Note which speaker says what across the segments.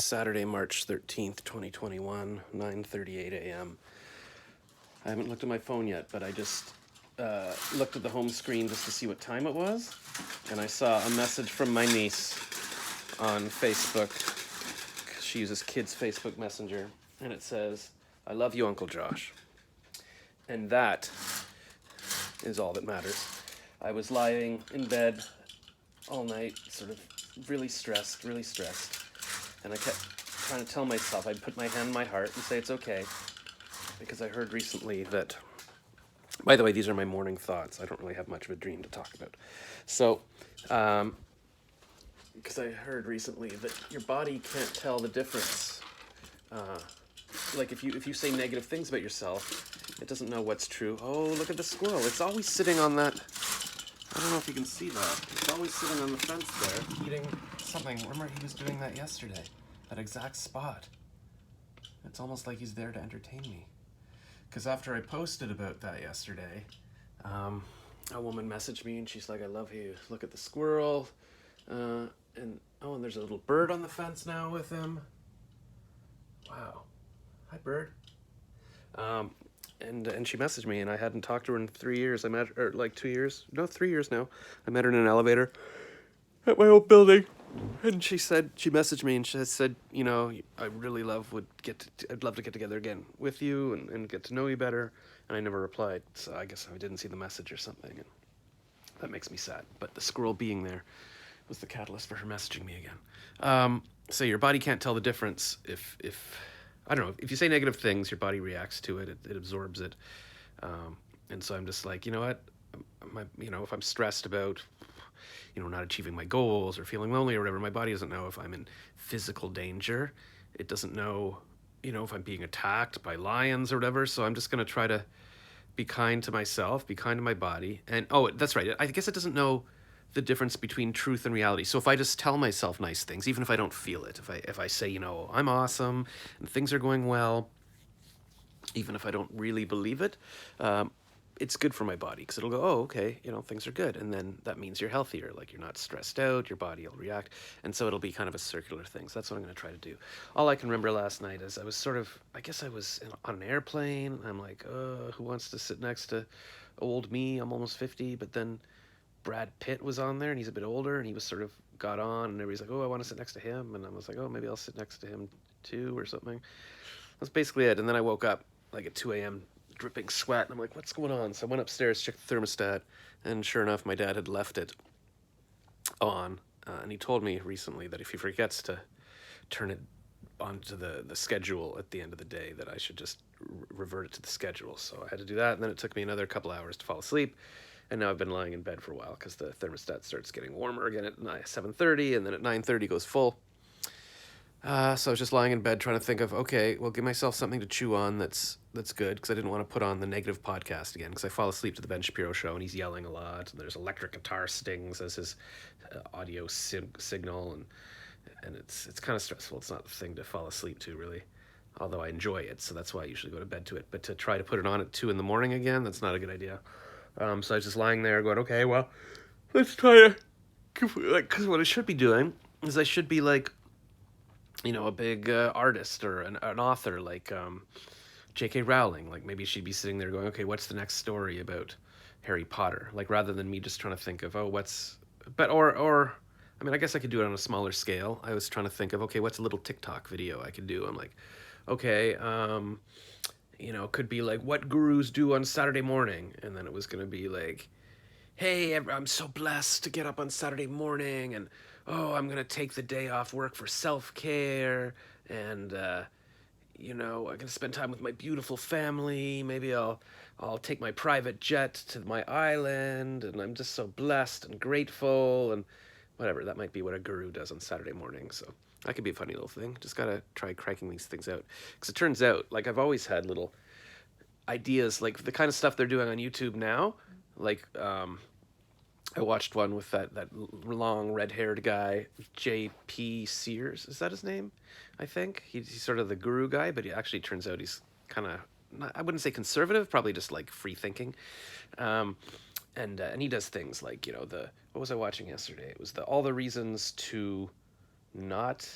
Speaker 1: Saturday, March 13th, 2021, 9:38 a.m. I haven't looked at my phone yet, but I just looked at the home screen just to see what time it was, and I saw a message from my niece on Facebook. She uses kids' Facebook Messenger, and it says, "I love you, Uncle Josh." And that is all that matters. I was lying in bed all night, sort of really stressed, and I kept trying to tell myself, I'd put my hand on my heart and say it's okay, because I heard recently that, by the way, these are my morning thoughts. I don't really have much of a dream to talk about. So, because I heard recently that your body can't tell the difference. Like if you say negative things about yourself, it doesn't know what's true. Oh, look at the squirrel. It's always sitting on that. I don't know if you can see that. It's always sitting on the fence there, eating something. Remember, he was doing that yesterday. That exact spot. It's almost like he's there to entertain me. Because after I posted about that yesterday, a woman messaged me and she's like, "I love you. Look at the squirrel." And there's a little bird on the fence now with him. Wow. Hi, bird. And she messaged me, and I hadn't talked to her in 3 years. I met her, like 2 years. No, 3 years now. I met her in an elevator at my old building. And she messaged me and she said, I really I'd love to get together again with you and get to know you better. And I never replied, so I guess I didn't see the message or something. And that makes me sad. But the squirrel being there was the catalyst for her messaging me again. So your body can't tell the difference if I don't know, if you say negative things, your body reacts to it, it absorbs it. And so I'm just like, you know what, if I'm stressed about, not achieving my goals or feeling lonely or whatever, my body doesn't know if I'm in physical danger. It doesn't know, if I'm being attacked by lions or whatever. So I'm just going to try to be kind to myself, be kind to my body. And, that's right. I guess it doesn't know the difference between truth and reality. So if I just tell myself nice things, even if I don't feel it, if I say, I'm awesome and things are going well, even if I don't really believe it, it's good for my body because it'll go, oh, okay, things are good. And then that means you're healthier, like you're not stressed out, your body will react. And so it'll be kind of a circular thing. So that's what I'm going to try to do. All I can remember last night is I was on an airplane. I'm like, who wants to sit next to old me? I'm almost 50. But then Brad Pitt was on there and he's a bit older and he was sort of got on and everybody's like, oh, I want to sit next to him. And I was like, oh, maybe I'll sit next to him too or something. That's basically it. And then I woke up like at 2 a.m. dripping sweat. And I'm like, what's going on? So I went upstairs, checked the thermostat, and sure enough, my dad had left it on. And he told me recently that if he forgets to turn it onto the schedule at the end of the day, that I should just revert it to the schedule. So I had to do that. And then it took me another couple hours to fall asleep. And now I've been lying in bed for a while because the thermostat starts getting warmer again at 7:30, and then at 9:30 goes full. So I was just lying in bed trying to think of, okay, well, give myself something to chew on that's good, because I didn't want to put on the negative podcast again, because I fall asleep to the Ben Shapiro show and he's yelling a lot, and there's electric guitar stings as his audio signal, and it's kind of stressful. It's not the thing to fall asleep to, really, although I enjoy it, so that's why I usually go to bed to it. But to try to put it on at 2 a.m. again, that's not a good idea. So I was just lying there going, okay, well, let's try to, because what I should be doing is I should be like, a big artist or an author like J.K. Rowling. Like maybe she'd be sitting there going, okay, what's the next story about Harry Potter? Like rather than me just trying to think of, I guess I could do it on a smaller scale. I was trying to think of, okay, what's a little TikTok video I could do? I'm like, okay, could be like what gurus do on Saturday morning. And then it was going to be like, hey, I'm so blessed to get up on Saturday morning, and I'm going to take the day off work for self-care, and, I'm going to spend time with my beautiful family. Maybe I'll take my private jet to my island, and I'm just so blessed and grateful, and whatever. That might be what a guru does on Saturday morning, so that could be a funny little thing. Just got to try cranking these things out. Because it turns out, like, I've always had little ideas, like the kind of stuff they're doing on YouTube now, like, I watched one with that long red-haired guy, J.P. Sears. Is that his name? I think. He's sort of the guru guy, but he actually turns out he's kind of, I wouldn't say conservative, probably just like free-thinking. And he does things like, what was I watching yesterday? It was all the reasons to not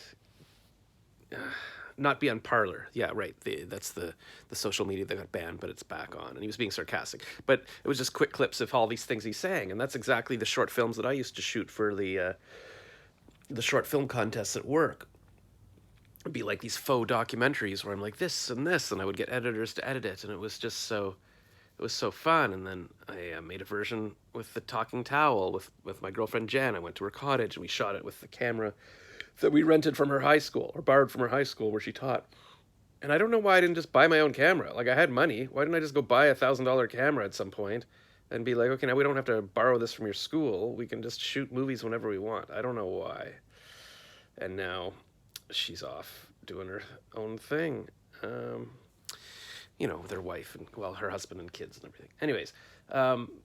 Speaker 1: not be on Parlor. Yeah, right. That's the social media that got banned, but it's back on. And he was being sarcastic. But it was just quick clips of all these things he's saying, and that's exactly the short films that I used to shoot for the short film contests at work. It'd be like these faux documentaries where I'm like this, and I would get editors to edit it, and it was so fun. And then I made a version with the talking towel with my girlfriend Jan. I went to her cottage and we shot it with the camera that we rented from her high school or borrowed from her high school where she taught. And I don't know why I didn't just buy my own camera. Like I had money. Why didn't I just go buy $1,000 camera at some point and be like, okay, now we don't have to borrow this from your school. We can just shoot movies whenever we want. I don't know why. And now she's off doing her own thing. Um, with her wife and well, her husband and kids and everything. Anyways,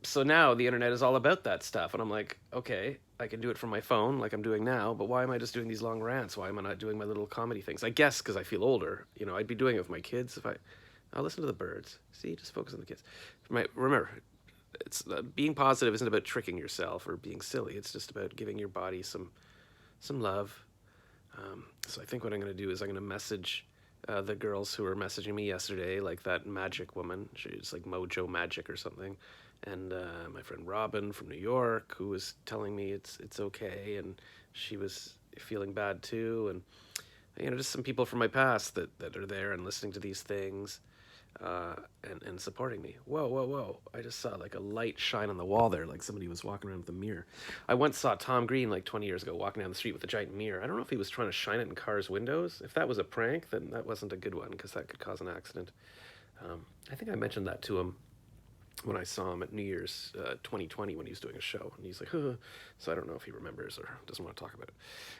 Speaker 1: so now the internet is all about that stuff, and I'm like, okay, I can do it from my phone like I'm doing now, but why am I just doing these long rants? Why am I not doing my little comedy things? I guess because I feel older. I'd be doing it with my kids if I'll listen to the birds. See, just focus on the kids. Remember, it's being positive isn't about tricking yourself or being silly. It's just about giving your body some love. So I think what I'm going to do is I'm going to message the girls who were messaging me yesterday, like that magic woman. She's like Mojo Magic or something. And my friend Robin from New York, who was telling me it's okay, and she was feeling bad too. And just some people from my past that are there and listening to these things. And supporting me. Whoa, whoa, whoa. I just saw like a light shine on the wall there, like somebody was walking around with a mirror. I once saw Tom Green like 20 years ago walking down the street with a giant mirror. I don't know if he was trying to shine it in cars' windows. If that was a prank, then that wasn't a good one because that could cause an accident. I think I mentioned that to him when I saw him at New Year's 2020 when he was doing a show. And he's like, huh. So I don't know if he remembers or doesn't want to talk about it.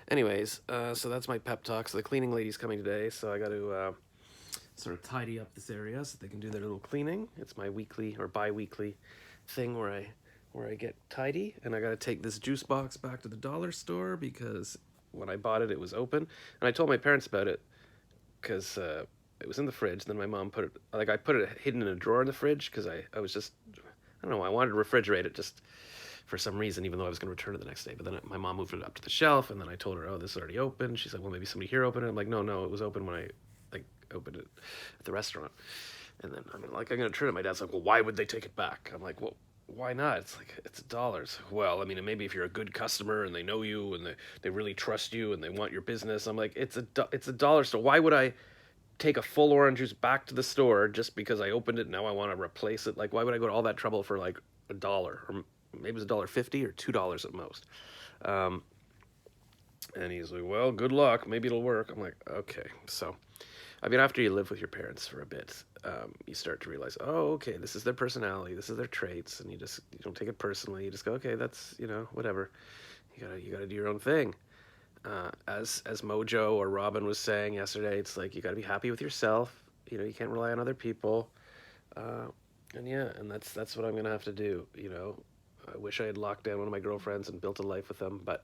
Speaker 1: Anyways, so that's my pep talk. So the cleaning lady's coming today, so I got to sort of tidy up this area so they can do their little cleaning. It's my weekly or bi-weekly thing where I get tidy, and I got to take this juice box back to the dollar store because when I bought it, it was open, and I told my parents about it because it was in the fridge. Then my mom I put it hidden in a drawer in the fridge because I was just, I don't know, I wanted to refrigerate it just for some reason, even though I was going to return it the next day. But then my mom moved it up to the shelf, and then I told her, oh, this is already open. She's like, well, maybe somebody here opened it. I'm like, no, it was open when I opened it at the restaurant. And then I'm going to return it. My dad's like, well, why would they take it back? I'm like, well, why not? It's like, it's $1. Well, I mean, maybe if you're a good customer and they know you and they really trust you and they want your business. I'm like, it's a dollar store. Why would I take a full orange juice back to the store just because I opened it and now I want to replace it? Like, why would I go to all that trouble for like $1 or maybe it was $1.50 or $2 at most? And he's like, well, good luck. Maybe it'll work. I'm like, okay. So, I mean, after you live with your parents for a bit, you start to realize, oh, okay, this is their personality, this is their traits, and you don't take it personally. You just go, okay, that's whatever. You gotta do your own thing. As Mojo or Robin was saying yesterday, it's like you gotta be happy with yourself. You can't rely on other people. And that's what I'm gonna have to do. I wish I had locked down one of my girlfriends and built a life with them, but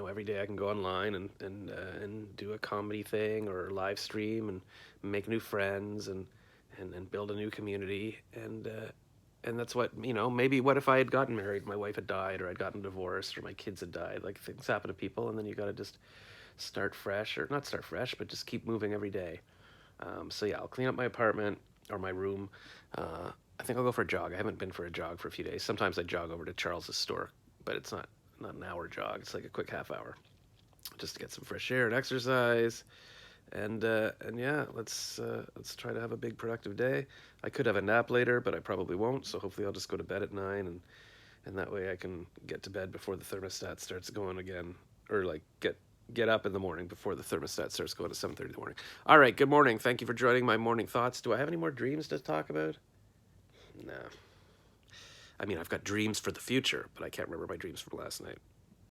Speaker 1: every day I can go online and do a comedy thing or live stream and make new friends and build a new community. And that's what, maybe what if I had gotten married, my wife had died, or I'd gotten divorced, or my kids had died. Like, things happen to people, and then you got to just start fresh, or not start fresh, but just keep moving every day. So yeah, I'll clean up my apartment or my room. I think I'll go for a jog. I haven't been for a jog for a few days. Sometimes I jog over to Charles's store, but it's not an hour jog. It's like a quick half hour just to get some fresh air and exercise. And yeah, let's try to have a big productive day. I could have a nap later, but I probably won't. So hopefully I'll just go to bed at 9, and that way I can get to bed before the thermostat starts going again, or like get up in the morning before the thermostat starts going at 7:30 in the morning. All right, good morning. Thank you for joining my morning thoughts. Do I have any more dreams to talk about? Nah. I mean, I've got dreams for the future, but I can't remember my dreams from last night.